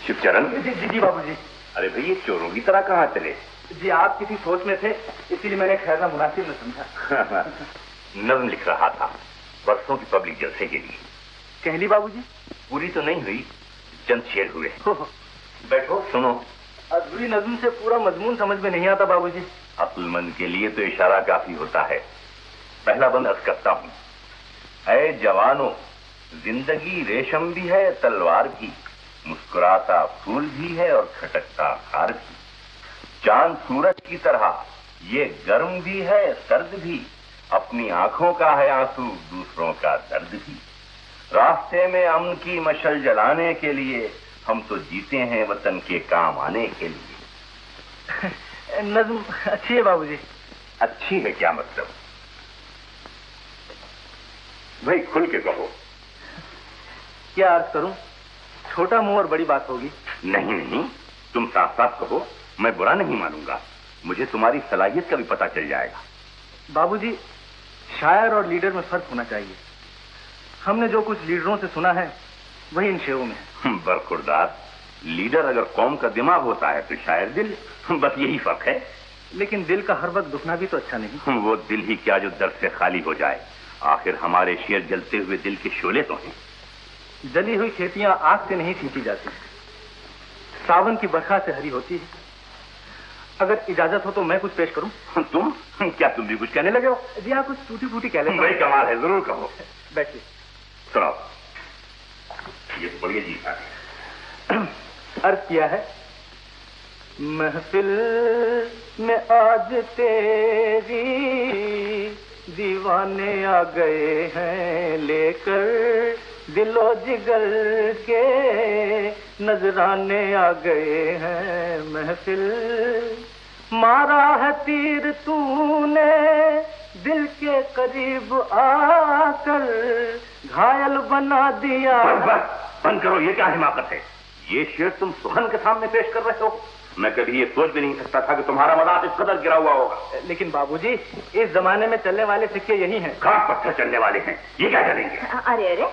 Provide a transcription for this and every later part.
शिवचरण। जी बाबूजी। अरे भाई, ये चोरों की तरह कहाँ चले? जी आप किसी सोच में थे, इसीलिए मैंने ठहरना मुनासिब न समझा। नज्म लिख रहा था परसों की पब्लिक जलसे के लिए। कह ली बाबूजी? पूरी तो नहीं हुई, चंद शेर हुए। बैठो सुनो। अधूरी नज्म से पूरा मजमून समझ में नहीं आता बाबूजी। अक्लमंद के लिए तो इशारा काफी होता है। पहला बंद अर्ज करता हूं। ऐ जवानों, जिंदगी रेशम भी है तलवार भी, मुस्कुराता फूल भी है और खटकता हार भी। चांद सूरज की तरह ये गर्म भी है सर्द भी, अपनी आंखों का है आंसू दूसरों का दर्द भी। रास्ते में अमन की मशल जलाने के लिए हम तो जीते हैं वतन के काम आने के लिए। नज्म अच्छी है बाबूजी। अच्छी है क्या मतलब? भाई खुल के कहो। क्या अर्ज करूं? छोटा मुंह और बड़ी बात होगी। नहीं नहीं, तुम साफ साफ कहो, मैं बुरा नहीं मानूंगा। मुझे तुम्हारी सलाहियत का भी पता चल जाएगा। बाबूजी, शायर और लीडर में फर्क होना चाहिए। हमने जो कुछ लीडरों से सुना है वही इन शेरों में है। बरखुरदार, लीडर अगर कौम का दिमाग होता है तो शायर दिल, बस यही फर्क है। लेकिन दिल का हर वक्त दुखना भी तो अच्छा नहीं। वो दिल ही क्या जो दर्द से खाली हो जाए। आखिर हमारे शेर जलते हुए दिल के शोले तो हैं। जली हुई खेतियां आग से नहीं सींची जाती, सावन की बरखा से हरी होती है। अगर इजाजत हो तो मैं कुछ पेश करूं? तुम? क्या तुम भी कुछ कहने लगे हो? जी हाँ, कुछ टूटी फूटी कह लेता हूं। भाई कमाल है, जरूर कहो। बैठिए। सुनाओ। ये तो बढ़िया जी है। अर्ज किया है। महफिल में आज तेरी दीवाने आ गए हैं, लेकर दिलो जिगर के नजराने आ गए हैं। महफिल मारा है तीर तूने दिल के करीब आकर, घायल बना दिया। बंद करो, ये क्या हिमाकत है? ये शेर तुम सुहन के सामने पेश कर रहे हो? मैं कभी ये सोच भी नहीं सकता था कि तुम्हारा मजाक इस कदर गिरा हुआ होगा। लेकिन बाबूजी, इस जमाने में चलने वाले सिक्के यही हैं। खाक पत्थर चलने वाले हैं, ये क्या चलेंगे? अरे अरे,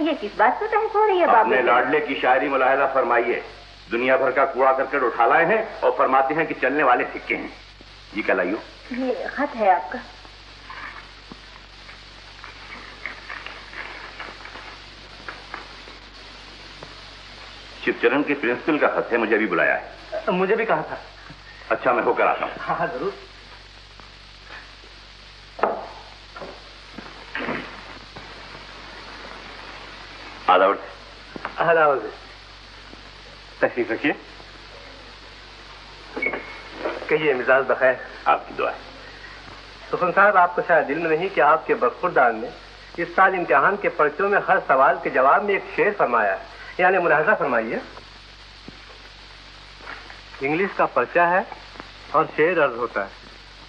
ये किस बात से बहस हो रही है बाबू? अपने लाडले की शायरी मुलाहिजा फरमाइए। दुनिया भर का कूड़ा करकट उठा लाए हैं और फरमाते हैं कि चलने वाले सिक्के हैं। ये क्या लाइयो? ये खत है आपका। शिवचरण के प्रिंसिपल का खत है, मुझे अभी बुलाया है। मुझे भी कहा था। अच्छा, मैं होकर आता हूँ। हाँ जरूर। आदाब। तशरीफ रखिए। कहिए, मिजाज बखैर? आपकी दुआ है। सुखन साहब, आपको शायद दिल में नहीं कि आपके बरखुरदार ने इस साल इम्तिहान के पर्चों में हर सवाल के जवाब में एक शेर फरमाया है, यानी मुलाहजा फरमाइए। इंग्लिश का पर्चा है और शेर अर्ज होता है।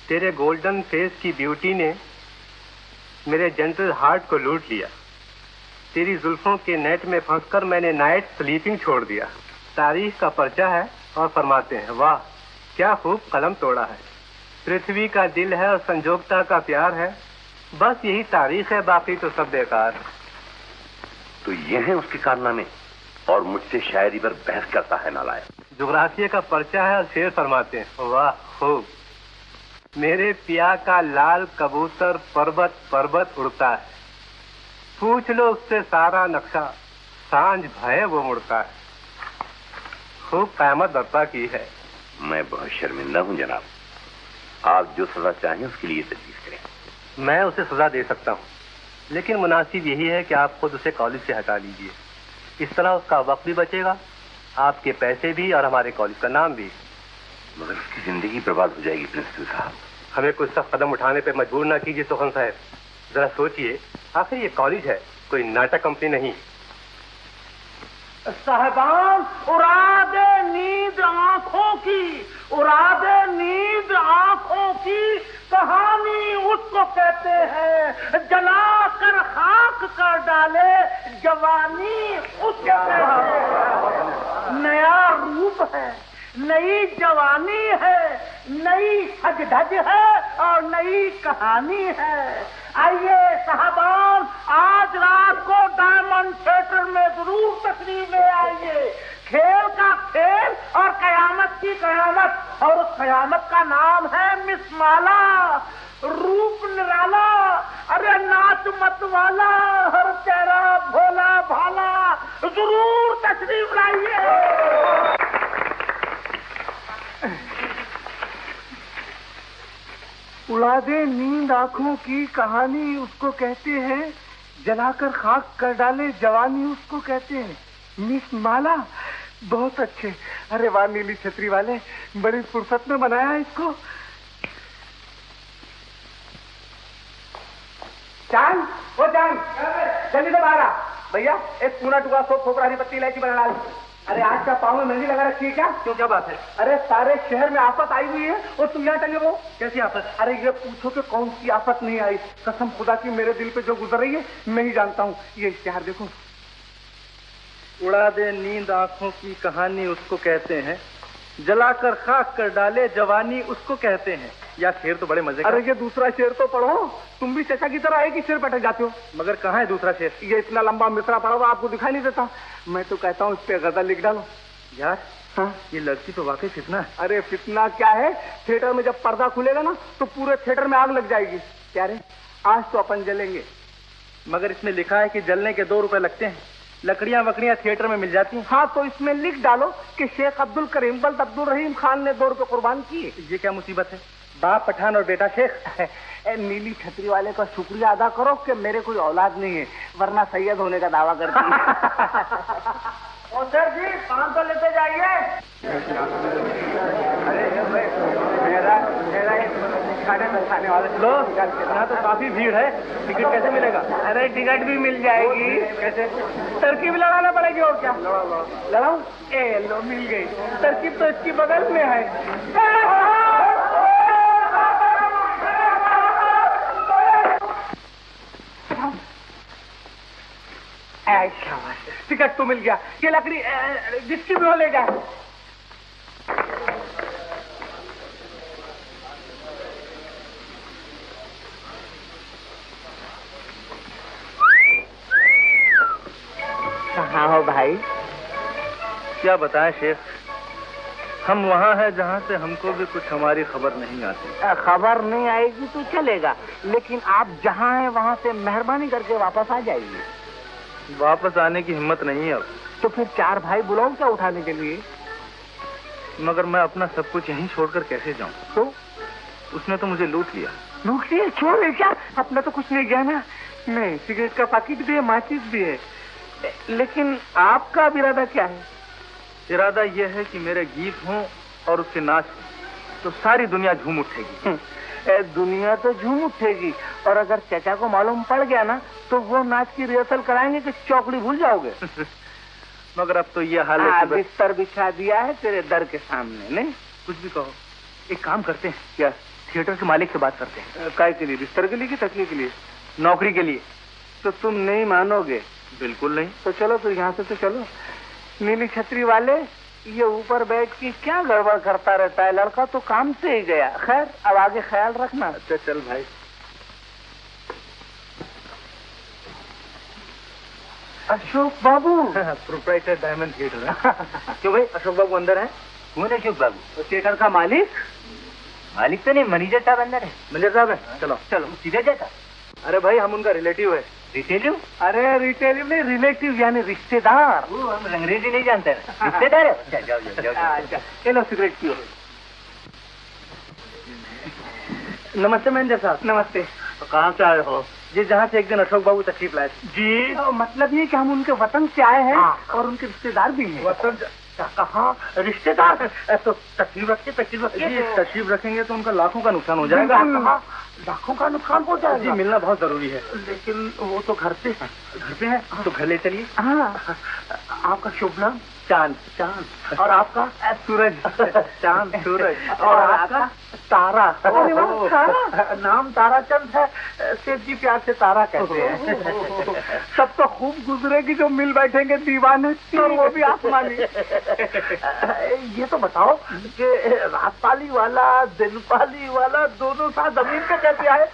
तेरे गोल्डन फेस की ब्यूटी ने मेरे जेंटल हार्ट को लूट लिया। तेरी जुल्फों के नेट में फंसकर मैंने नाइट स्लीपिंग छोड़ दिया। तारीख का पर्चा है और फरमाते हैं, वाह क्या खूब कलम तोड़ा है। पृथ्वी का दिल है और संजोगता का प्यार है, बस यही तारीख है, बाकी तो सब बेकार। तो ये है उसके कारनामे और मुझसे शायरी पर बहस करता है नालायक। जुग्राफिया का पर्चा है और शेर फरमाते हैं, वाह खूब। मेरे पिया का लाल कबूतर पर्वत पर्वत उड़ता है, पूछ लो उससे सारा नक्शा, सांझ भय वो मुड़ता है। खूब क़यामत बर्पा की है। मैं बहुत शर्मिंदा हूँ जनाब। आप जो सजा चाहें उसके लिए तजवीज़ करें। मैं उसे सजा दे सकता हूँ, लेकिन मुनासिब यही है कि आप खुद उसे कॉलेज से हटा लीजिए। इस तरह उसका वक्त भी बचेगा, आपके पैसे भी और हमारे कॉलेज का नाम भी। मगर उसकी जिंदगी बर्बाद हो जाएगी प्रिंसिपल साहब। हमें कुछ सख्त कदम उठाने पे मजबूर ना कीजिए सुखन साहब। जरा सोचिए, आखिर ये कॉलेज है, कोई नाटक कंपनी नहीं। साहबान, उड़ा दे नींद आंखों की, उड़ा दे नींद आंखों की, कहानी उसको कहते हैं जला कर खाक कर डाले, जवानी उसको कहते हैं। नया रूप है, नई जवानी है, नई सज धज है और नई कहानी है। आइए साहबान, आज रात को डायमंड थिएटर में जरूर तशरीफ ले आइए। खेल का खेल और कयामत की कयामत, और उस कयामत का नाम है मिस माला। रूप निराला, अरे नाच मत वाला, हर चेहरा भोला भाला, जरूर तशरीफ लाइए। उड़ा दे नींद आंखों की कहानी उसको कहते हैं, जलाकर खाक कर डाले जवानी उसको कहते हैं। मिस माला, बहुत अच्छे। अरे वाह नीली छतरी वाले, बड़ी फुर्सत में बनाया इसको। चांद, वो चांद, जल्दी से बाहर आ। भैया एक पूरा टुकड़ा सोप खोपड़ा हरी पत्ती इलायची बना डाल। अरे आज का पाँव में मेहंदी लगा रखी है क्या? क्यों, क्या बात है? अरे सारे शहर में आफत आई हुई है और तुम यहाँ टंगे हो। कैसी आफत? अरे ये पूछो कि कौन सी आफत नहीं आई। कसम खुदा की मेरे दिल पे जो गुजर रही है मैं ही जानता हूँ। ये इश्तिहार देखो। उड़ा दे नींद आंखों की कहानी उसको कहते हैं, जलाकर खाक कर डाले जवानी उसको कहते हैं। या शेर तो बड़े मजे का। अरे ये दूसरा शेर तो पढ़ो। तुम भी चचा की तरह एक ही शेर पटक जाते हो। मगर कहाँ है दूसरा शेर? ये इतना लंबा मिसरा पड़ा हुआ आपको दिखाई नहीं देता। मैं तो कहता हूँ इस पे गजल लिख डालो। यार हाँ? ये लड़की तो वाकई फितना है। अरे फितना क्या है, थिएटर में जब पर्दा खुलेगा ना तो पूरे थिएटर में आग लग जाएगी। क्या रे, आज तो अपन जलेंगे। मगर इसमें लिखा है कि जलने के 2 रुपए लगते हैं। लकड़ियां वकड़ियां थिएटर में मिल जाती हैं। हाँ तो इसमें लिख डालो कि शेख अब्दुल करीम बल्द अब्दुल रहीम खान ने 2 रुपए कुर्बान किए। ये क्या मुसीबत है? बाप पठान और बेटा शेख। नीली छतरी वाले का शुक्रिया अदा करो कि मेरे कोई औलाद नहीं है, वरना सैयद होने का दावा करती है। और सर जी 500 लेते जाइए। खाने में खाने वाले लो, यहाँ तो काफी भीड़ है। टिकट कैसे मिलेगा? अरे टिकट भी मिल जाएगी। कैसे? तरकीब लगाना पड़ेगी और क्या। लड़ाऊं? ए लो मिल गई। तरकीब तो इसकी बगल में है। टिकट तो मिल गया। ये लकड़ी जिसकी भी हो ले जाए। कहाँ हो भाई? क्या बताएं शेख, हम वहाँ हैं जहाँ से हमको भी कुछ हमारी खबर नहीं आती। खबर नहीं आएगी तो चलेगा, लेकिन आप जहाँ हैं वहाँ से मेहरबानी करके वापस आ जाइए। वापस आने की हिम्मत नहीं है अब। तो फिर 4 भाई बुलाऊं क्या उठाने के लिए? मगर मैं अपना सब कुछ यहीं छोड़कर कैसे जाऊं? तो उसने तो मुझे लूट लिया। लूट लिया? छोड़ ले क्या? अपना तो कुछ नहीं गया ना। नहीं, सिगरेट का पैकेट भी है, माचिस भी है। लेकिन आपका इरादा क्या है? इरादा यह है कि मेरे गीत हों और उसके नाच हों, तो सारी दुनिया झूम उठेगी। दुनिया तो झूम उठेगी, और अगर चचा को मालूम पड़ गया ना तो वो नाच की रिहर्सल कराएंगे कि चौकड़ी भूल जाओगे। मगर अब तो ये हाल है। बिस्तर बिछा दिया है तेरे दर के सामने। नहीं कुछ भी कहो, एक काम करते हैं, क्या? थिएटर के मालिक से बात करते हैं। काय के लिए? बिस्तर के लिए कि तकिए के लिए? नौकरी के लिए। तो तुम नहीं मानोगे? बिल्कुल नहीं। तो चलो, तो यहाँ से तो चलो। नीली छतरी वाले, ये ऊपर बैठ के क्या गड़बड़ करता रहता है? लड़का तो काम से ही गया। खैर अब आगे ख्याल रखना। अच्छा चल भाई। अशोक बाबू प्रोप्राइटर डायमंड थिएटर है। क्यों भाई, अशोक बाबू अंदर है? कौन है अशोक बाबू? थिएटर का मालिक? मालिक तो नहीं, मैनेजर साहब अंदर है। मैनेजर साहब है? चलो चलो सीधे जाता। अरे भाई, हम उनका रिलेटिव है। रिलेटिव? अरे रिलेटिव नहीं, रिलेटिव यानी रिश्तेदार। हम अंग्रेजी नहीं जानते ना। रिश्तेदार है। जाओ। चलो सिगरेट पियो। नमस्ते मैनेजर साहब। नमस्ते। तो कहाँ से आए हो? जी, जहाँ से एक दिन अशोक बाबू तशरीफ लाए थे। जी मतलब ये कि हम उनके वतन से आए हैं और उनके रिश्तेदार भी हैं। वतन? कहाँ रिश्तेदार है? तो तशरीफ रखिए, तशरीफ जी, रखिए। तशरीफ रखेंगे तो उनका लाखों का नुकसान हो जाएगा। लाखों का नुकसान हो जाएगा? जी, मिलना बहुत जरूरी है। लेकिन वो तो घर पे है। घर पे है तो घर ले चलिए। हाँ। आपका शुभ नाम? चांद। चांद। और आपका? सूरज। चांद सूरज। और आपका? तारा। अरे वाह, तारा। नाम ताराचंद है, सेठ जी प्यार से तारा कहते हैं। सब तो खूब गुजरेगी जो मिल बैठेंगे दीवाने, और वो भी आसमानी। ये तो बताओ कि रात पाली वाला दिन पाली वाला दोनों साथ जमीन पे कैसे आए?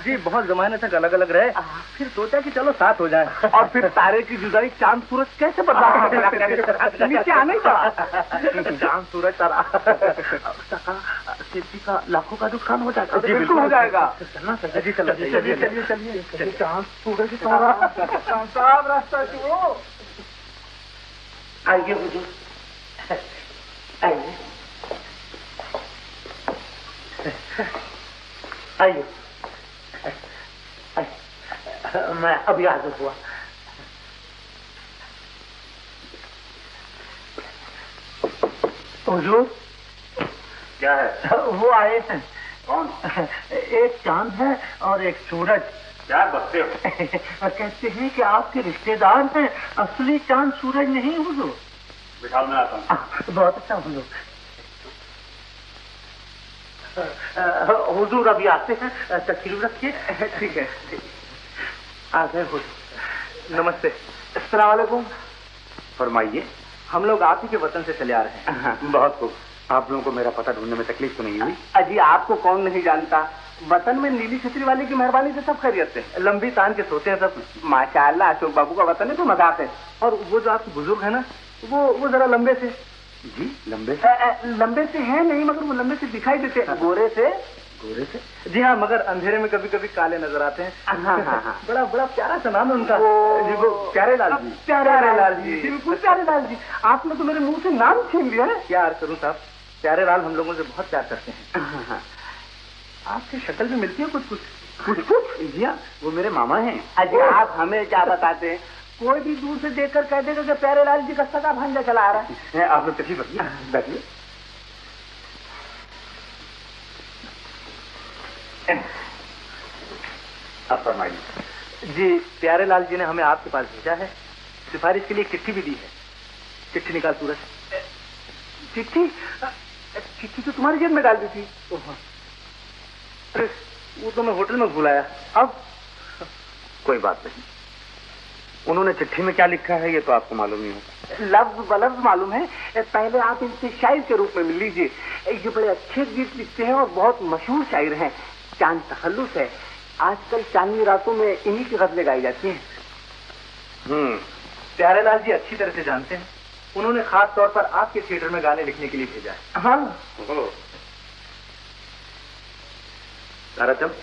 जी, बहुत जमाने तक अलग अलग रहे, फिर सोचा कि चलो साथ हो जाए। और फिर तारे की जुदाई चांद सूरज कैसे बर्दाश्त नीचे आने का चांद सूरज तारा सेठ जी का लाखों का नुकसान हो जाएगा। जी बिल्कुल हो जाएगा। चलना चाहिए। जी चलो चलिए चलिए चलिए। चांद सूरज तारा साहब रास्ता छोड़ो। आइए हुजूर, आइए आइए। मैं अभी हाजिर हुआ। हुजूर क्या है? वो आए हैं। कौन? एक चांद है और एक सूरज। क्या बकते हो? कहते हैं कि आपके रिश्तेदार हैं, असली चांद सूरज नहीं हुजूर। बिठाओ, मैं आता हूँ। बहुत अच्छा हुजूर। हुजूर अभी आते हैं, तशरीफ रखिए। ठीक है, आ गए हुजूर। नमस्ते। अस्सलाम वालेकुम। फरमाइए। हम लोग आप ही के वतन से चले आ रहे हैं। बहुत खूब। आप लोगों को मेरा पता ढूंढने में तकलीफ तो नहीं हुई? अजी आपको कौन नहीं जानता, वतन में नीली छतरी वाले की मेहरबानी से सब खैरियत से। लंबी तान के सोते हैं सब। माशाअल्लाह, अशोक बाबू का वतन है तो मजाक है। और वो जो आपके बुजुर्ग है ना, वो जरा लंबे से। जी लंबे से? लंबे से है नहीं, मगर वो लंबे से दिखाई देते। गोरे से? गोरे से? जी हाँ, मगर अंधेरे में कभी कभी काले नजर आते हैं। हाँ। बड़ा बड़ा प्यारा सा नाम है उनका। जी वो प्यारे लाल जी। प्यारे लाल जी, बिल्कुल प्यारे लाल जी। आपने तो मेरे मुंह से नाम छीन लिया है। क्या अर्ज करूं साहब, प्यारे लाल हम लोगों से बहुत प्यार करते हैं। आपकी शक्ल भी मिलती है कुछ कुछ। जी हाँ, वो मेरे मामा हैं। अजी आप हमें क्या बताते हैं, कोई भी दूर से देखकर कह देगा कि प्यारे लाल जी का सगा भांजा चला आ रहा है। आप लोग तशरीफ रखिए, बैठिए। अब फरमाइए। जी प्यारे लाल जी ने हमें आपके पास भेजा है, सिफारिश के लिए चिट्ठी भी दी है। चिट्ठी निकाल सूरज। चिट्ठी तो तुम्हारी जेब में डाल दी थी। अरे वो तो मैं होटल में भूल आया। अब कोई बात नहीं, उन्होंने चिट्ठी में क्या लिखा है ये तो आपको मालूम ही होगा। लफ्ज बलफ्ज मालूम है। पहले आप इनसे शायर के रूप में मिल लीजिए। ये बड़े अच्छे गीत लिखते हैं और बहुत मशहूर शायर हैं। चांद तखल्लुस है, आजकल चांदनी रातों में इन्हीं की गजलें गाई जाती हैं। प्यारे लाल जी अच्छी तरह से जानते हैं, उन्होंने खास तौर पर आपके थिएटर में गाने लिखने के लिए भेजा है। हाँ ताराचंद,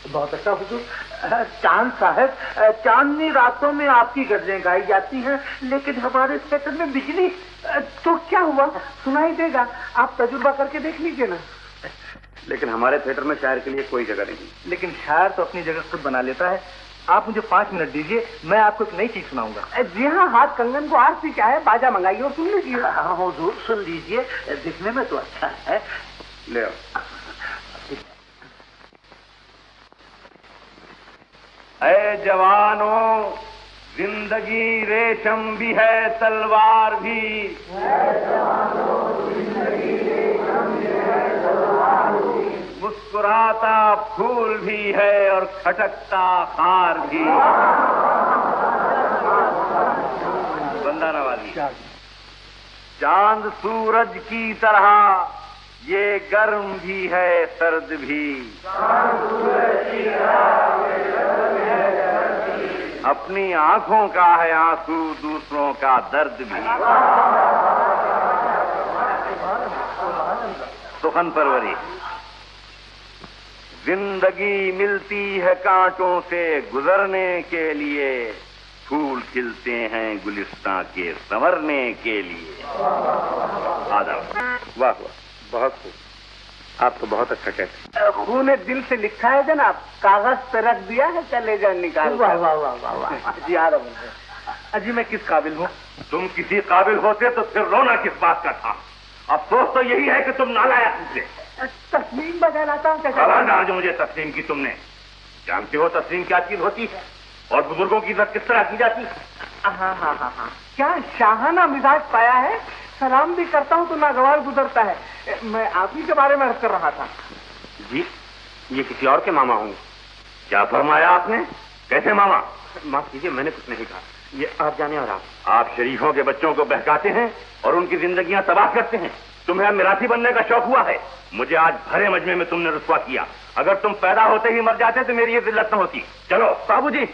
बहुत अच्छा हुजूर। चांद साहब, चांदनी रातों में आपकी गजलें गाई जाती हैं, लेकिन हमारे थिएटर में बिजली तो क्या हुआ, सुनाई देगा। आप तजुर्बा करके देख लीजिए ना। लेकिन हमारे थिएटर में शायर के लिए कोई जगह नहीं। लेकिन शायर तो अपनी जगह खुद बना लेता है। आप मुझे 5 मिनट दीजिए, मैं आपको एक नई चीज सुनाऊंगा। जी हाँ, हाथ कंगन को आरती क्या है, बाजा मंगाइए और सुन लीजिए। हाँ हुजूर सुन लीजिए, दिखने में तो अच्छा है। ले आओ। ऐ जवानों, जिंदगी रेशम भी है तलवार भी। मुस्कुराता फूल भी है और खटकता खार भी। बंदा नवाजी। चांद सूरज की तरह ये गर्म भी है सर्द भी। अपनी आंखों का है आंसू, दूसरों का दर्द भी। सुखन परवरी। जिंदगी मिलती है कांटों से गुजरने के लिए, फूल खिलते हैं गुलिस्तां के संवरने के लिए। आदम। वाह वाह, बहुत खूब। आप तो बहुत अच्छा कहते हैं। खून दिल से लिखा है जनाब, कागज पे रख दिया है, कलेजा निकाल। वाह वाह वाह वाह। जी अजी मैं किस काबिल हूँ? तुम किसी काबिल होते तो फिर रोना किस बात का था। अफसोस तो यही है कि तुम नालायक निकले। तस्लीम बजाता हूँ। आज मुझे तस्लीम की तुमने। जानते हो तस्लीम क्या चीज होती है और बुजुर्गों की इज्जत किस तरह की जाती है? हाँ। क्या शाहाना मिजाज पाया है। सलाम भी करता हूँ तो नागवार गुजरता है। मैं आप ही के बारे में अर्ज कर रहा था। जी, ये किसी और के मामा होंगे। क्या फरमाया आपने? कैसे मामा? माफ कीजिए, मैंने कुछ नहीं कहा। ये आप जाने और आप शरीफों के बच्चों को बहकाते हैं और उनकी जिंदगियां तबाह करते हैं। तुम्हें मिरासी बनने का शौक हुआ है। मुझे आज भरे मजमे में तुमने रुस्वा किया। अगर तुम पैदा होते ही मर जाते तो मेरी ये जिल्लत न होती। चलो बाबूजी,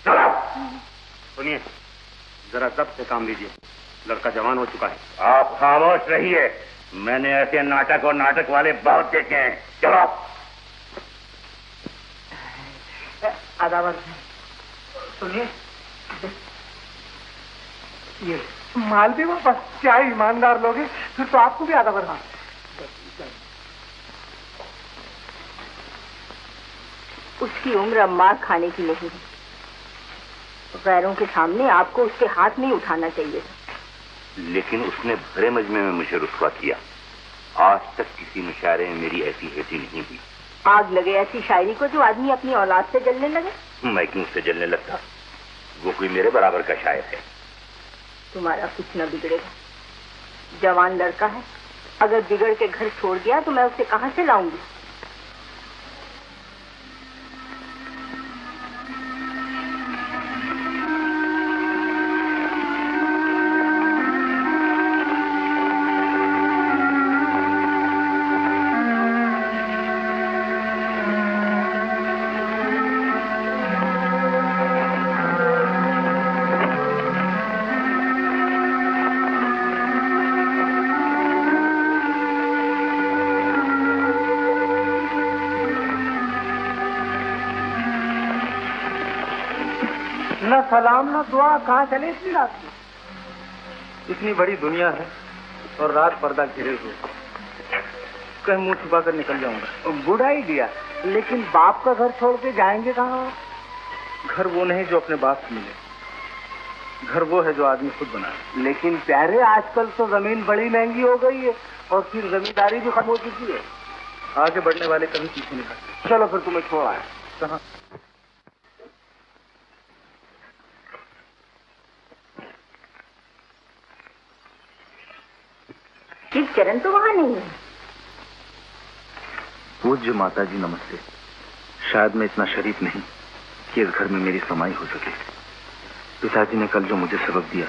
चलो। सुनिए, जरा जब्त से काम लीजिए, लड़का जवान हो चुका है। आप खामोश रहिए, मैंने ऐसे नाटक और नाटक वाले बहुत देखे हैं। चलो अदावर सुनिए, ये माल भी वापस। क्या ईमानदार लोग हैं, फिर तो आपको भी अदावर। हाँ, उसकी उम्र अब मार खाने की नहीं है। गैरों के सामने आपको उसके हाथ नहीं उठाना चाहिए था। लेकिन उसने भरे मजमे में मुझे रुस्वा किया। आज तक किसी मुशायरे में मेरी ऐसी हेठी नहीं हुई। आग लगे ऐसी शायरी को जो आदमी अपनी औलाद से जलने लगे। मैं क्यों उससे जलने लगता? वो कोई मेरे बराबर का शायर है। तुम्हारा कुछ न बिगड़ेगा। जवान लड़का है, अगर बिगड़ के घर छोड़ गया तो मैं उसे कहां से लाऊंगी? न सलाम न दुआ, कहाँ चले इतनी रात में? इतनी बड़ी दुनिया है और रात पर्दा घिरे हुए, कहीं मुंह छुपा कर निकल जाऊंगा। बुरा ही दिया, लेकिन बाप का घर छोड़ के जाएंगे कहाँ? घर वो नहीं जो अपने बाप से मिले, घर वो है जो आदमी खुद बनाए। लेकिन प्यारे, आजकल तो जमीन बड़ी महंगी हो गई है और फिर जमींदारी भी खत्म हो चुकी है। आगे बढ़ने वाले कभी पीछे नहीं हटते। चलो फिर तुम्हें छोड़ आए। कहाँ? चरण तो वहां नहीं है। पूज्य माता जी नमस्ते। शायद मैं इतना शरीफ नहीं कि इस घर में मेरी समाई हो सके। पिताजी ने कल जो मुझे सबक दिया,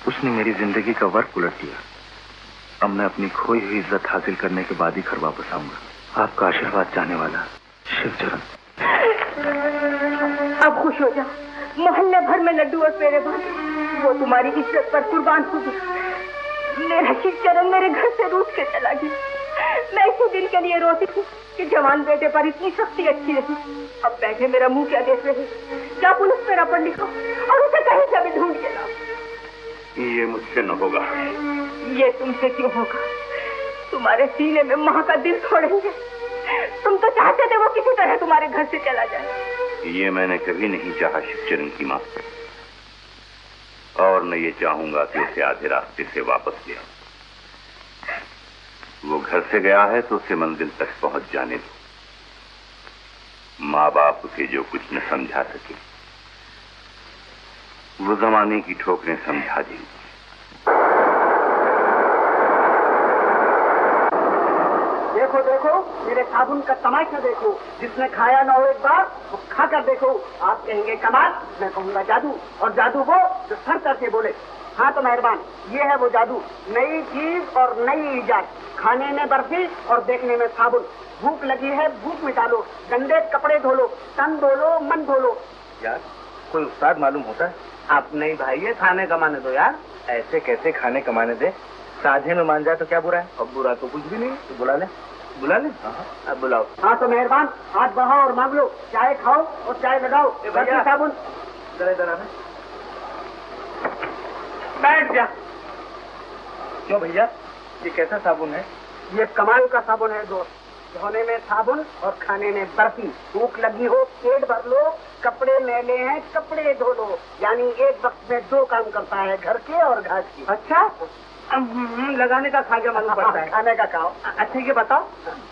उसने मेरी जिंदगी का वर्क उलट दिया। अब मैं अपनी खोई हुई इज्जत हासिल करने के बाद ही घर वापस आऊंगा। आपका आशीर्वाद चाहने वाला शिवचरण। अब खुश हो जाओ, मोहल्ले भर में लड्डू और पेड़े बांटे, वो तुम्हारी इज्जत पर कुर्बान हो गया। मेरा शिवचरण मेरे घर से रूठ के चला गया। मैं इसी दिन के लिए रोती थी कि जवान बेटे पर इतनी सख्ती अच्छी रही। अब बैठे मेरा मुंह क्या देख रहे? क्या पुलिस पे रपट लिखो और उसे कहीं से भी ढूंढ के लाओ। ये मुझसे न होगा। ये तुमसे क्यों होगा? तुम्हारे सीने में माँ का दिल तोड़ेंगे। तुम तो चाहते थे वो किसी तरह तुम्हारे घर से चला जाए। ये मैंने कभी नहीं चाहा शिवचरण की माँ, और मैं ये चाहूंगा कि उसे आधे रास्ते से वापस ले आऊं। वो घर से गया है तो उसे मंजिल तक पहुंच जाने दो। माँ बाप उसे जो कुछ न समझा सके, वो जमाने की ठोकरें समझा देंगी। देखो देखो, मेरे साबुन का तमाशा देखो। जिसने खाया ना हो एक बार, वो खा कर देखो। आप कहेंगे कमाल, मैं कहूँगा जादू, और जादू वो जो सर करके बोले हाँ तो मेहरबान। ये है वो जादू, नई चीज और नई इजाद। खाने में बर्फी और देखने में साबुन। भूख लगी है, भूख मिटा लो, गंदे कपड़े धो लो, तन धो लो, मन धो लो। यार कोई उस्ताद मालूम होता है? आप नहीं भाई, ये खाने कमाने दो यार। ऐसे कैसे खाने कमाने दे? साझे में मान जाए तो क्या बुरा है? अब बुरा तो कुछ भी नहीं। तो बुला ले। बुला ले? अब बुलाओ। हाँ तो मेहरबान, हाथ बढ़ाओ और मांग लो। चाय खाओ और चाय लगाओ। भैया साबुन जरा बैठ जा। क्यों भैया, ये कैसा साबुन है? ये कमाल का साबुन है दोस्त। धोने में साबुन और खाने में बर्फी। भूख लगी हो पेट भर लो, कपड़े मैले हैं कपड़े धो लो। यानी एक वक्त में दो काम करता है, घर के और घाट की। अच्छा, लगाने का खा के मालूम पड़ता है। खाने का खाओ। अच्छा ये बताओ,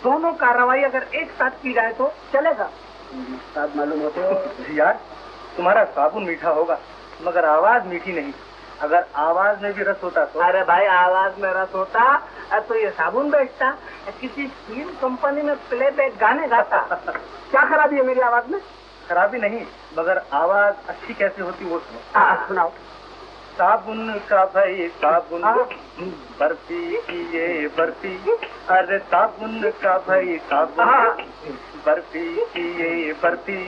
दोनों कार्रवाई अगर एक साथ की जाए तो चलेगा? साथ मालूम होते हो यार, तुम्हारा साबुन मीठा होगा मगर आवाज मीठी नहीं। अगर आवाज में भी रस होता तो? अरे भाई, आवाज में रस होता तो ये साबुन बेचता, किसी फिल्म कंपनी में प्लेबैक गाने गाता। क्या खराबी है मेरी आवाज में? खराबी नहीं, मगर आवाज अच्छी कैसे होती वो सुनो। सुनाओ। साबुन का भाई साबुन, बर्फी की ये बर्फी, अरे साबुन का भाई साबुन, बर्फी की ये बर्फी,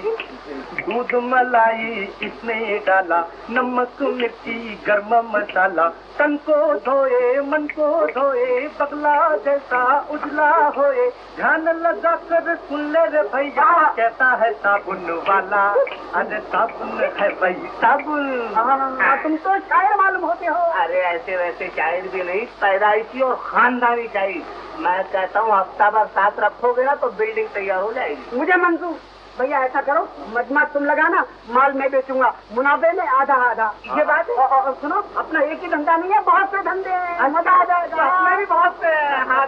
दूध मलाई इसने डाला, नमक मिर्ची गर्म मसाला, तन को धोए मन को धोए, बगला जैसा उजला होए, ध्यान लगा कर सुन ले रे भैया, कहता है साबुन वाला, अरे साबुन है भाई साबुन। तुम तो शायर मालूम होते हो। अरे ऐसे वैसे शायर भी नहीं, पैदाइशी और खानदानी चाहिए। मैं कहता हूँ हफ्ता भर साथ रखोगे ना तो बिल्डिंग तैयार हो जाएगी। मुझे मंजूर। भैया ऐसा करो, मजमा तुम लगाना, माल मैं बेचूंगा, मुनाफे में आधा आधा। ये बात है। और सुनो, अपना एक ही धंधा नहीं है, बहुत से धंधे हैं, मजा आ जाएगा। इसमें भी बहुत से हैं।